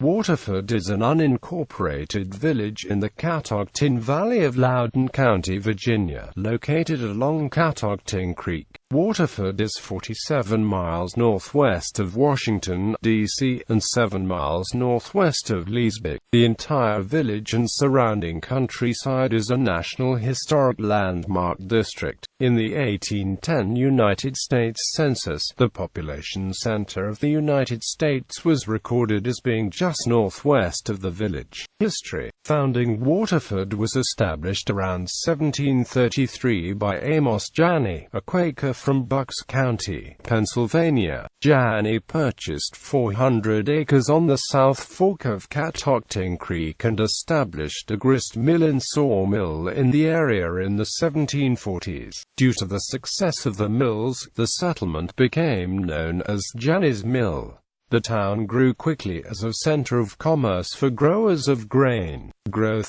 Waterford is an unincorporated village in the Catoctin Valley of Loudoun County, Virginia, located along Catoctin Creek. Waterford is 47 miles northwest of Washington, D.C., and 7 miles northwest of Leesburg. The entire village and surrounding countryside is a National Historic Landmark District. In the 1810 United States Census, the population center of the United States was recorded as being just northwest of the village. History. Founding Waterford was established around 1733 by Amos Janney, a Quaker from Bucks County, Pennsylvania. Janney purchased 400 acres on the South Fork of Catoctin Creek and established a grist mill and sawmill in the area in the 1740s. Due to the success of the mills, the settlement became known as Janney's Mill. The town grew quickly as a center of commerce for growers of grain.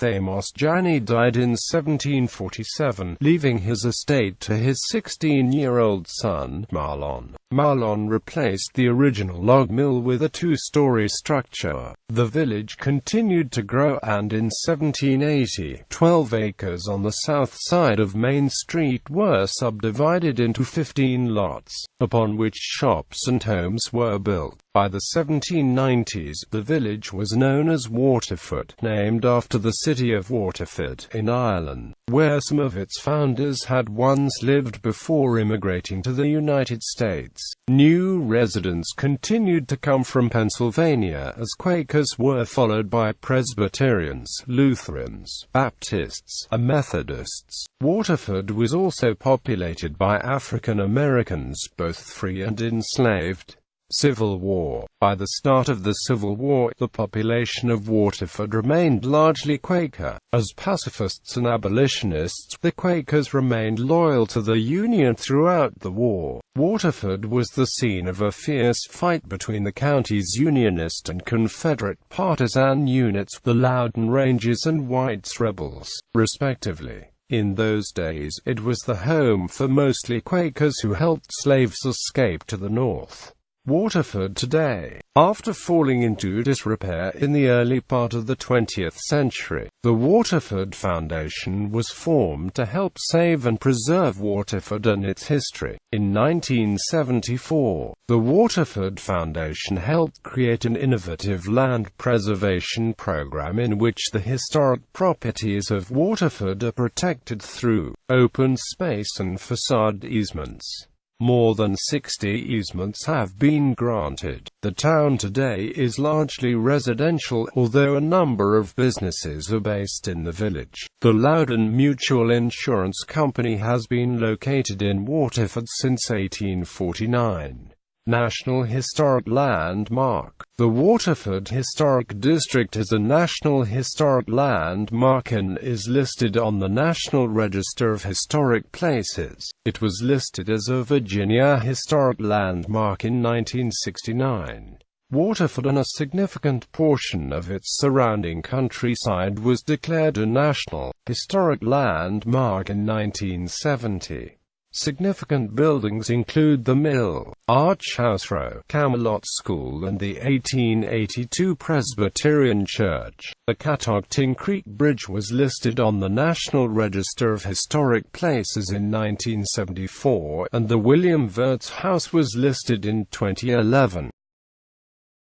Amos Janney died in 1747, leaving his estate to his 16-year-old son, Marlon. Marlon replaced the original log mill with a two-story structure. The village continued to grow, and in 1780, 12 acres on the south side of Main Street were subdivided into 15 lots, upon which shops and homes were built. By the 1790s, the village was known as Waterford, named after the city of Waterford, in Ireland, where some of its founders had once lived before immigrating to the United States. New residents continued to come from Pennsylvania as Quakers were followed by Presbyterians, Lutherans, Baptists, and Methodists. Waterford was also populated by African Americans, both free and enslaved. Civil War. By the start of the Civil War, the population of Waterford remained largely Quaker. As pacifists and abolitionists, the Quakers remained loyal to the Union throughout the war. Waterford was the scene of a fierce fight between the county's Unionist and Confederate partisan units, the Loudoun Rangers and Whites Rebels, respectively. In those days, it was the home for mostly Quakers who helped slaves escape to the north. Waterford today. After falling into disrepair in the early part of the 20th century, the Waterford Foundation was formed to help save and preserve Waterford and its history. In 1974, the Waterford Foundation helped create an innovative land preservation program in which the historic properties of Waterford are protected through open space and facade easements. More than 60 easements have been granted. The town today is largely residential, although a number of businesses are based in the village. The Loudoun Mutual Insurance Company has been located in Waterford since 1849. National Historic Landmark. The Waterford Historic District is a National Historic Landmark and is listed on the National Register of Historic Places. It was listed as a Virginia Historic Landmark in 1969. Waterford and a significant portion of its surrounding countryside was declared a National Historic Landmark in 1970. Significant buildings include the Mill, Arch House Row, Camelot School and the 1882 Presbyterian Church. The Catoctin Creek Bridge was listed on the National Register of Historic Places in 1974, and the William Wirtz House was listed in 2011.